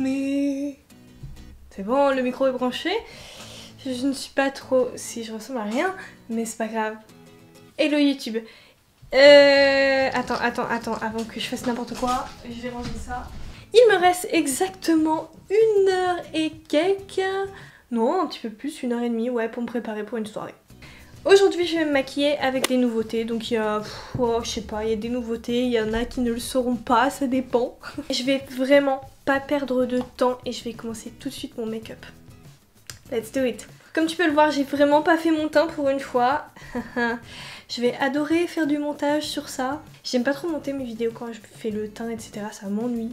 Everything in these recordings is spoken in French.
me. C'est bon, le micro est branché. Je ne suis pas trop... Si je ressemble à rien, mais c'est pas grave. Hello YouTube. Attends, avant que je fasse n'importe quoi, je vais ranger ça. Il me reste exactement 1 heure et quelques. Non, un petit peu plus, 1 heure et demie, ouais, pour me préparer pour une soirée. Aujourd'hui, je vais me maquiller avec des nouveautés. Donc il y a, je sais pas, il y a des nouveautés, il y en a qui ne le sauront pas, ça dépend. Je vais vraiment pas perdre de temps et je vais commencer tout de suite mon make-up. Let's do it. Comme tu peux le voir, j'ai vraiment pas fait mon teint pour une fois. Je vais adorer faire du montage sur ça. J'aime pas trop monter mes vidéos quand je fais le teint, etc. Ça m'ennuie.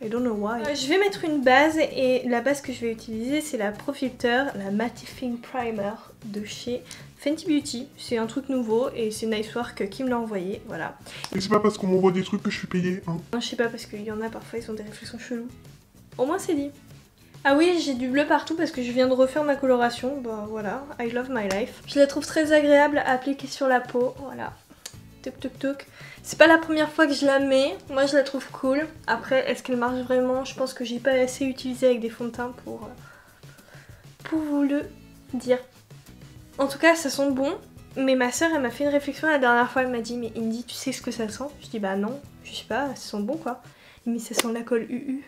I don't know why. Je vais mettre une base et la base que je vais utiliser c'est la Pro Filter, la Mattifying Primer de chez Fenty Beauty. C'est un truc nouveau et c'est Nicework qui me l'a envoyé, voilà. Et c'est pas parce qu'on m'envoie des trucs que je suis payée, hein. Non, je sais pas parce qu'il y en a parfois ils ont des réflexions cheloues. Au moins c'est dit. Ah oui, j'ai du bleu partout parce que je viens de refaire ma coloration, bah voilà, I love my life. Je la trouve très agréable à appliquer sur la peau, voilà. Toc toc toc. C'est pas la première fois que je la mets, moi je la trouve cool. Après, est-ce qu'elle marche vraiment? Je pense que j'ai pas assez utilisé avec des fonds de teint pour vous le dire. En tout cas, ça sent bon, mais ma soeur elle m'a fait une réflexion la dernière fois, elle m'a dit mais Indy, tu sais ce que ça sent? Je dis bah non, je sais pas, ça sent bon quoi. Mais ça sent la colle UU.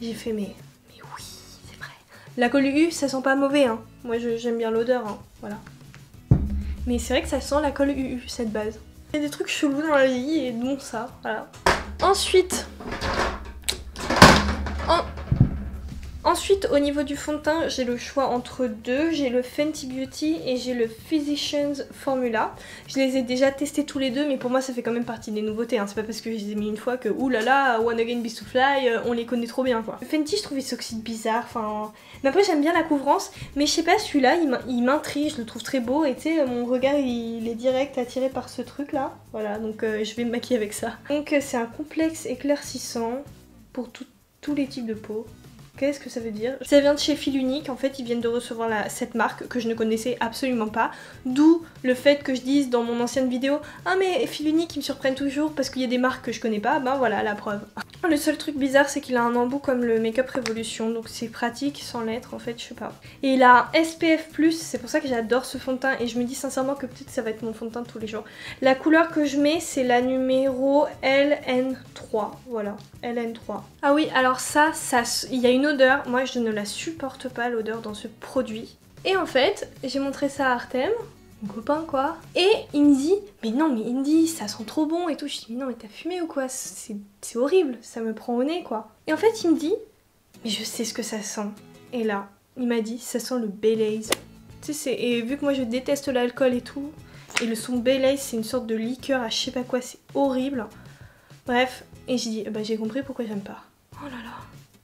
J'ai fait mais oui, c'est vrai. La colle UU, ça sent pas mauvais hein. Moi j'aime bien l'odeur hein, voilà. Mais c'est vrai que ça sent la colle UU, cette base. Il y a des trucs chelous dans la vie et dont ça, voilà. Ensuite, au niveau du fond de teint, j'ai le choix entre deux. J'ai le Fenty Beauty et j'ai le Physicians Formula. Je les ai déjà testés tous les deux, mais pour moi ça fait quand même partie des nouveautés. Hein. C'est pas parce que je les ai mis une fois que oulala, One Again Beast to Fly, on les connaît trop bien quoi. Le Fenty, je trouve il s'oxyde bizarre, enfin... Mais après j'aime bien la couvrance, mais je sais pas, celui-là il m'intrigue, je le trouve très beau et tu sais, mon regard il est direct attiré par ce truc là. Voilà, donc je vais me maquiller avec ça. Donc c'est un complexe éclaircissant pour tous les types de peau. Qu'est-ce que ça veut dire? Ça vient de chez Fil Unique, en fait ils viennent de recevoir cette marque que je ne connaissais absolument pas. D'où le fait que je dise dans mon ancienne vidéo « Ah mais Fil Unique ils me surprennent toujours parce qu'il y a des marques que je connais pas », ben voilà la preuve. Le seul truc bizarre c'est qu'il a un embout comme le Make Up Revolution, donc c'est pratique sans l'être en fait, je sais pas. Et il a un SPF+, c'est pour ça que j'adore ce fond de teint et je me dis sincèrement que peut-être ça va être mon fond de teint de tous les jours. La couleur que je mets c'est la numéro LN3, voilà, LN3. Ah oui, alors ça il y a une odeur, moi je ne la supporte pas l'odeur dans ce produit. Et en fait, j'ai montré ça à Artem, mon copain quoi, et il me dit mais non mais Indy ça sent trop bon et tout. Je dis mais non mais t'as fumé ou quoi, c'est horrible, ça me prend au nez quoi. Et en fait il me dit mais je sais ce que ça sent. Et là, il m'a dit ça sent le Baileys. Tu sais, et vu que moi je déteste l'alcool et tout, et le son Baileys c'est une sorte de liqueur à je sais pas quoi, c'est horrible. Bref, et j'ai dit bah j'ai compris pourquoi j'aime pas. Oh là là,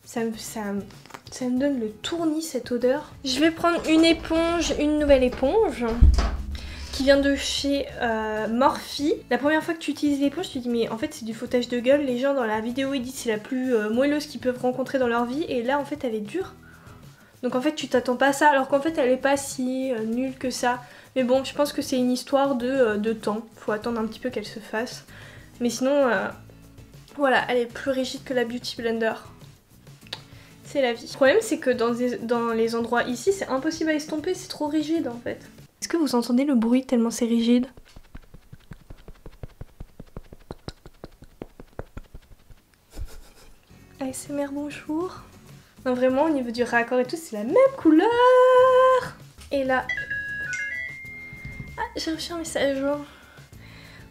ça me donne le tournis cette odeur. Je vais prendre une éponge, une nouvelle éponge qui vient de chez Morphe. La première fois que tu utilises l'éponge, tu te dis mais en fait c'est du foutage de gueule. Les gens dans la vidéo ils disent c'est la plus moelleuse qu'ils peuvent rencontrer dans leur vie et là en fait elle est dure. Donc en fait tu t'attends pas à ça alors qu'en fait elle est pas si nulle que ça. Mais bon je pense que c'est une histoire de temps. Faut attendre un petit peu qu'elle se fasse. Mais sinon voilà, elle est plus rigide que la Beauty Blender. C'est la vie. Le problème c'est que dans les endroits ici c'est impossible à estomper, c'est trop rigide en fait. Est-ce que vous entendez le bruit tellement c'est rigide? ASMR bonjour. Non vraiment au niveau du raccord et tout c'est la même couleur. Et là... Ah j'ai reçu un message.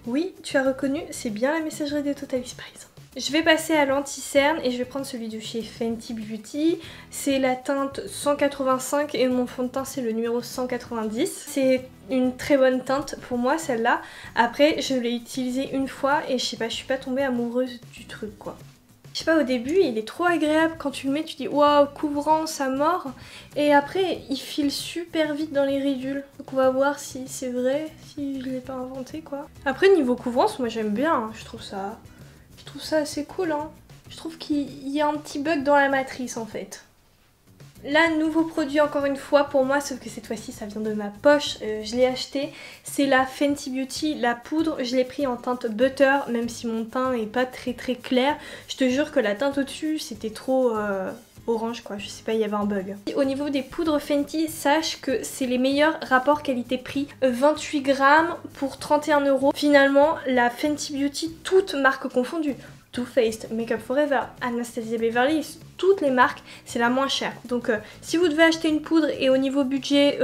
Oui tu as reconnu, c'est bien la messagerie de Total Spice. Je vais passer à l'anti-cerne et je vais prendre celui de chez Fenty Beauty. C'est la teinte 185 et mon fond de teint c'est le numéro 190. C'est une très bonne teinte pour moi celle-là. Après je l'ai utilisée une fois et je sais pas, je suis pas tombée amoureuse du truc quoi. Je sais pas, au début il est trop agréable quand tu le mets, tu dis waouh couvrant ça mord. Et après il file super vite dans les ridules. Donc on va voir si c'est vrai, si je l'ai pas inventé quoi. Après niveau couvrance moi j'aime bien, hein. Je trouve ça assez cool hein. Je trouve qu'il y a un petit bug dans la matrice en fait. Là, nouveau produit encore une fois pour moi, sauf que cette fois-ci ça vient de ma poche, je l'ai acheté. C'est la Fenty Beauty, la poudre, je l'ai pris en teinte butter, même si mon teint est pas très clair. Je te jure que la teinte au-dessus c'était trop orange quoi, je sais pas, il y avait un bug. Au niveau des poudres Fenty, sache que c'est les meilleurs rapports qualité-prix. 28 grammes pour 31 €. Finalement, la Fenty Beauty, toutes marques confondues. Too Faced, Make Up For Ever, Anastasia Beverly, toutes les marques, c'est la moins chère. Donc si vous devez acheter une poudre et au niveau budget,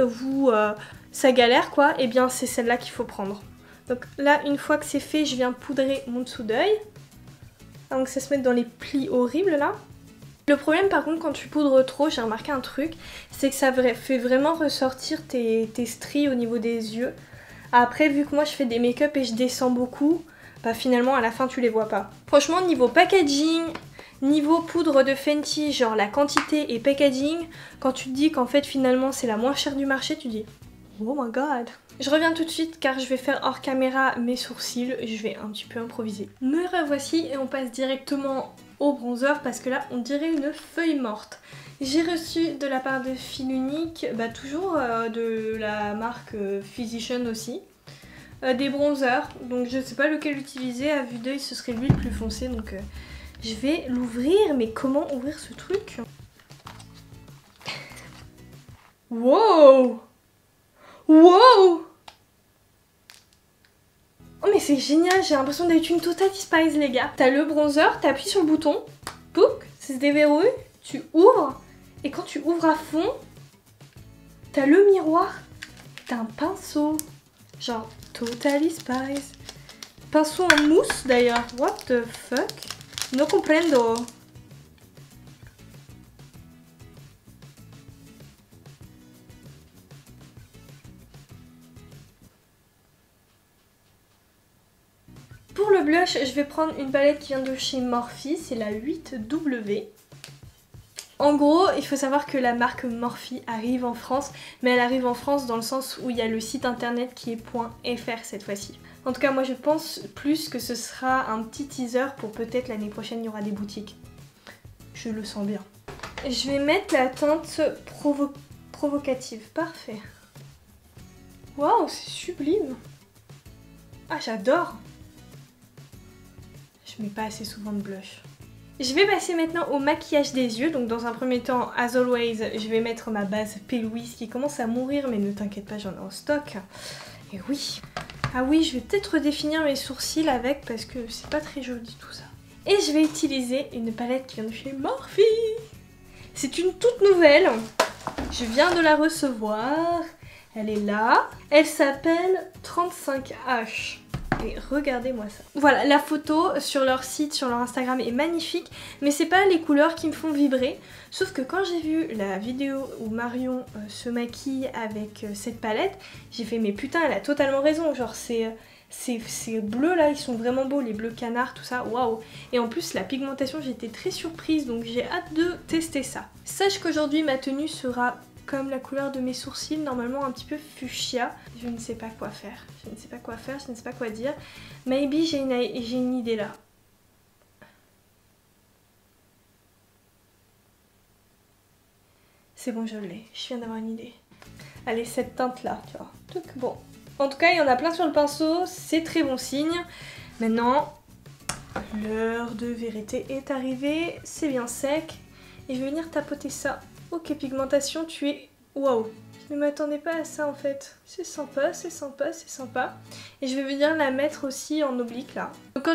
ça galère quoi, et bien c'est celle-là qu'il faut prendre. Donc là, une fois que c'est fait, je viens poudrer mon dessous d'œil. Donc ça se met dans les plis horribles là. Le problème par contre quand tu poudres trop, j'ai remarqué un truc, c'est que ça fait vraiment ressortir tes stries au niveau des yeux. Après, vu que moi je fais des make-up et je descends beaucoup, bah finalement à la fin tu les vois pas. Franchement niveau packaging, niveau poudre de Fenty, genre la quantité et packaging, quand tu te dis qu'en fait finalement c'est la moins chère du marché, tu dis oh my god. Je reviens tout de suite car je vais faire hors caméra mes sourcils, je vais un petit peu improviser. Me revoici et on passe directement au bronzer parce que là on dirait une feuille morte. J'ai reçu de la part de Fil Unique, bah toujours de la marque Physician aussi. Des bronzers, donc je sais pas lequel utiliser, à vue d'œil ce serait lui le plus foncé, donc je vais l'ouvrir. Mais comment ouvrir ce truc? Wow! Wow! Oh mais c'est génial, j'ai l'impression d'être une Totally Spice les gars. T'as le bronzer, t'appuies sur le bouton, pouc, ça se déverrouille, tu ouvres, et quand tu ouvres à fond, t'as le miroir, t'as un pinceau, genre Totally Spice. Pinceau en mousse d'ailleurs, what the fuck? No comprendo. Pour le blush, je vais prendre une palette qui vient de chez Morphe, c'est la 8W. En gros, il faut savoir que la marque Morphe arrive en France, mais elle arrive en France dans le sens où il y a le site internet qui est .fr cette fois-ci. En tout cas, moi je pense plus que ce sera un petit teaser pour peut-être l'année prochaine il y aura des boutiques. Je le sens bien. Je vais mettre la teinte provocative, parfait. Waouh, c'est sublime. Ah, j'adore. Je mets pas assez souvent de blush. Je vais passer maintenant au maquillage des yeux. Donc dans un premier temps, as always, je vais mettre ma base P. Louise qui commence à mourir, mais ne t'inquiète pas, j'en ai en stock. Et oui. Ah oui, je vais peut-être redéfinir mes sourcils avec parce que c'est pas très joli tout ça. Et je vais utiliser une palette qui vient de chez Morphe. C'est une toute nouvelle. Je viens de la recevoir. Elle est là. Elle s'appelle 35H. Et regardez-moi ça. Voilà, la photo sur leur site, sur leur Instagram est magnifique, mais c'est pas les couleurs qui me font vibrer. Sauf que quand j'ai vu la vidéo où Marion se maquille avec cette palette, j'ai fait mais putain, elle a totalement raison. Genre ces bleus là, ils sont vraiment beaux, les bleus canards, tout ça, waouh. Et en plus la pigmentation, j'étais très surprise, donc j'ai hâte de tester ça. Sache qu'aujourd'hui ma tenue sera comme la couleur de mes sourcils, normalement un petit peu fuchsia. Je ne sais pas quoi faire, je ne sais pas quoi faire, je ne sais pas quoi dire. Maybe j'ai une idée là. C'est bon, je l'ai, je viens d'avoir une idée. Allez, cette teinte là, tu vois. Donc bon, en tout cas il y en a plein sur le pinceau, c'est très bon signe. Maintenant, l'heure de vérité est arrivée, c'est bien sec. Et je vais venir tapoter ça. Ok, pigmentation, tu es... Waouh, je ne m'attendais pas à ça en fait. C'est sympa, c'est sympa, c'est sympa. Et je vais venir la mettre aussi en oblique là. Donc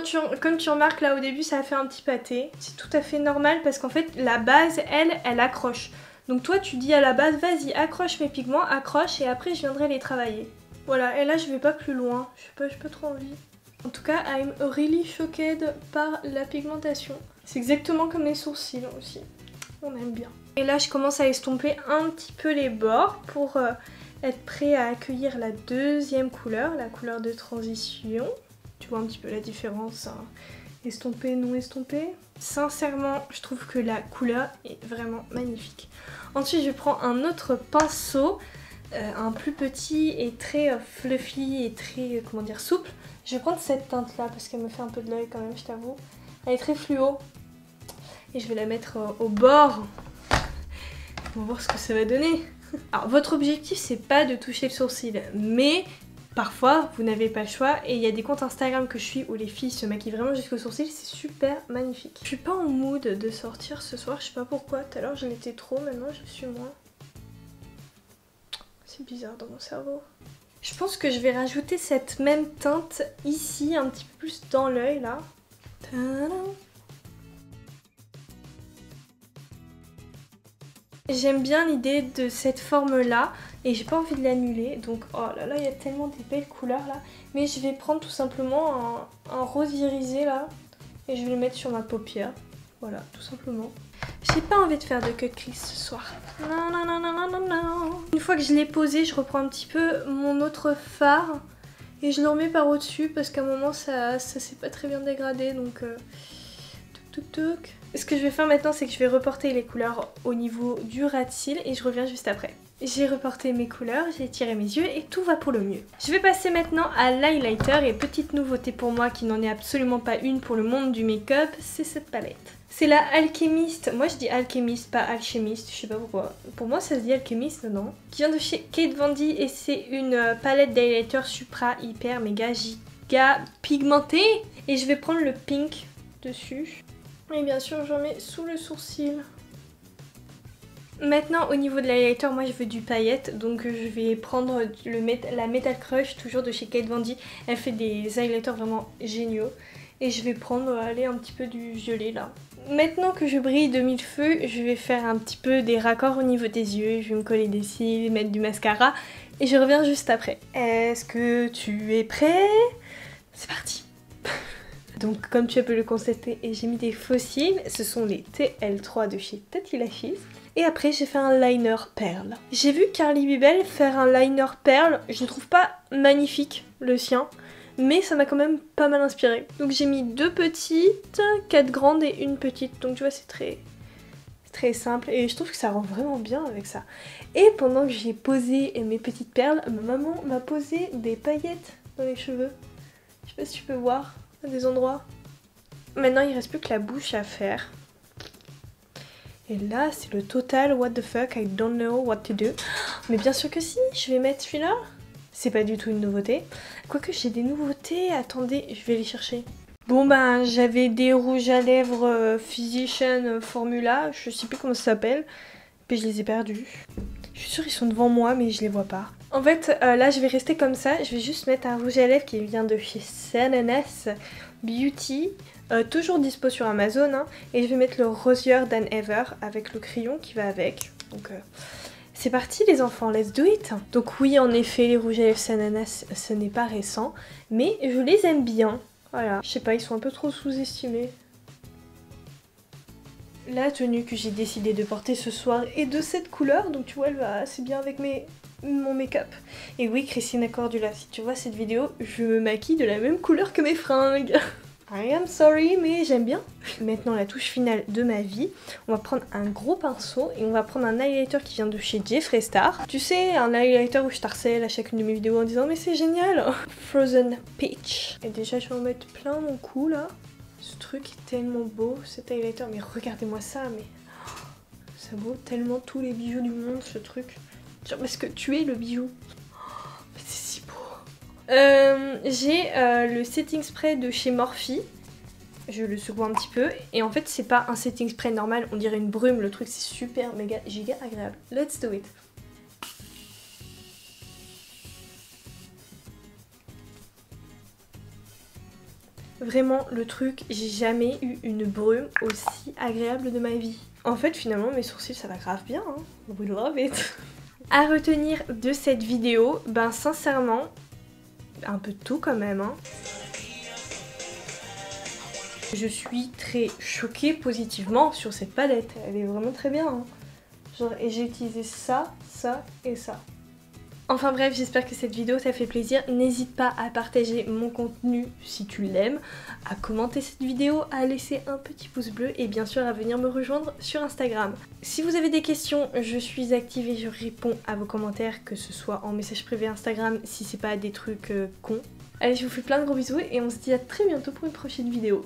comme tu remarques là au début, ça a fait un petit pâté. C'est tout à fait normal parce qu'en fait la base, elle accroche. Donc toi tu dis à la base, vas-y accroche mes pigments, accroche et après je viendrai les travailler. Voilà, et là je vais pas plus loin, j'ai pas trop envie. En tout cas, I'm really shocked par la pigmentation. C'est exactement comme les sourcils aussi. On aime bien. Et là je commence à estomper un petit peu les bords pour être prêt à accueillir la deuxième couleur, la couleur de transition. Tu vois un petit peu la différence, hein. Estompé, non estompé. Sincèrement, je trouve que la couleur est vraiment magnifique. Ensuite je prends un autre pinceau, un plus petit et très fluffy et très, comment dire, souple. Je vais prendre cette teinte là parce qu'elle me fait un peu de l'œil quand même, je t'avoue. Elle est très fluo. Et je vais la mettre au bord On va voir ce que ça va donner. Alors votre objectif c'est pas de toucher le sourcil, mais parfois vous n'avez pas le choix et il y a des comptes Instagram que je suis où les filles se maquillent vraiment jusqu'au sourcil, c'est super magnifique. Je suis pas en mood de sortir ce soir, je sais pas pourquoi, tout à l'heure je l'étais trop, maintenant je le suis moins. C'est bizarre dans mon cerveau. Je pense que je vais rajouter cette même teinte ici, un petit peu plus dans l'œil là. Tadam. J'aime bien l'idée de cette forme là et j'ai pas envie de l'annuler, donc oh là là il y a tellement des belles couleurs là, mais je vais prendre tout simplement un rose irisé là et je vais le mettre sur ma paupière, voilà tout simplement. J'ai pas envie de faire de cut crease ce soir. Non, non, non, non, non, non. Une fois que je l'ai posé, je reprends un petit peu mon autre fard et je le remets par au-dessus parce qu'à un moment ça s'est pas très bien dégradé, donc touc touc touc. Ce que je vais faire maintenant, c'est que je vais reporter les couleurs au niveau du ras de cils et je reviens juste après. J'ai reporté mes couleurs, j'ai tiré mes yeux et tout va pour le mieux. Je vais passer maintenant à l'highlighter et petite nouveauté pour moi qui n'en est absolument pas une pour le monde du make-up, c'est cette palette. C'est la Alchemist, moi je dis Alchemist, pas Alchemist, je sais pas pourquoi. Pour moi ça se dit Alchemist, non. Qui vient de chez Kate Von D et c'est une palette d'highlighter supra hyper méga giga pigmentée. Et je vais prendre le pink dessus. Et bien sûr j'en mets sous le sourcil. Maintenant au niveau de l'highlighter, moi je veux du paillette, donc je vais prendre la Metal Crush, toujours de chez Kate Von D. Elle fait des highlighters vraiment géniaux. Et je vais prendre un petit peu du violet là. Maintenant que je brille de mille feux, je vais faire un petit peu des raccords au niveau des yeux. Je vais me coller des cils, mettre du mascara et je reviens juste après. Est-ce que tu es prêt? C'est parti. Donc comme tu peux le constater, j'ai mis des faux cils. Ce sont les TL3 de chez Tati Lashes. Et après j'ai fait un liner perle. J'ai vu Carly Bibel faire un liner perle. Je ne trouve pas magnifique le sien, mais ça m'a quand même pas mal inspiré. Donc j'ai mis 2 petites, 4 grandes et une petite. Donc tu vois c'est très simple et je trouve que ça rend vraiment bien avec ça. Et pendant que j'ai posé mes petites perles, ma maman m'a posé des paillettes dans les cheveux. Je sais pas si tu peux voir à des endroits. Maintenant il reste plus que la bouche à faire. Et là c'est le total what the fuck, I don't know what to do. Mais bien sûr que si, je vais mettre celui-là. C'est pas du tout une nouveauté. Quoique j'ai des nouveautés, attendez, je vais les chercher. Bon ben j'avais des rouges à lèvres Physician Formula, je sais plus comment ça s'appelle, mais je les ai perdus. Je suis sûre qu'ils sont devant moi mais je les vois pas. En fait là je vais rester comme ça, je vais juste mettre un rouge à lèvres qui vient de chez Sananas Beauty, toujours dispo sur Amazon, hein, et je vais mettre le Rosier Than Ever avec le crayon qui va avec. Donc c'est parti les enfants, let's do it. Donc oui en effet les rouges à lèvres Sananas ce n'est pas récent, mais je les aime bien. Voilà, je sais pas, ils sont un peu trop sous-estimés. La tenue que j'ai décidé de porter ce soir est de cette couleur, donc tu vois elle va assez bien avec mon make-up. Et oui Christina Cordula, si tu vois cette vidéo, je me maquille de la même couleur que mes fringues. I am sorry, mais j'aime bien. Maintenant la touche finale de ma vie, on va prendre un gros pinceau et on va prendre un highlighter qui vient de chez Jeffree Star. Tu sais, un highlighter où je t'harcèle à chacune de mes vidéos en disant mais c'est génial. Frozen Peach. Et déjà je vais en mettre plein mon cou là. Ce truc est tellement beau, cet highlighter, mais regardez-moi ça, mais ça vaut tellement tous les bijoux du monde ce truc. Genre parce que tu es le bijou. Mais c'est si beau. J'ai le setting spray de chez Morphe. Je le secoue un petit peu et en fait c'est pas un setting spray normal, on dirait une brume, le truc c'est super méga giga agréable. Let's do it. Vraiment le truc, j'ai jamais eu une brume aussi agréable de ma vie. En fait finalement mes sourcils ça va grave bien, hein. We love it. À retenir de cette vidéo, ben sincèrement, un peu de tout quand même, hein. Je suis très choquée positivement sur cette palette, elle est vraiment très bien, hein. Genre, et j'ai utilisé ça, ça et ça. Enfin bref, j'espère que cette vidéo t'a fait plaisir. N'hésite pas à partager mon contenu si tu l'aimes, à commenter cette vidéo, à laisser un petit pouce bleu et bien sûr à venir me rejoindre sur Instagram. Si vous avez des questions, je suis active et je réponds à vos commentaires, que ce soit en message privé Instagram si c'est pas des trucs cons. Allez, je vous fais plein de gros bisous et on se dit à très bientôt pour une prochaine vidéo.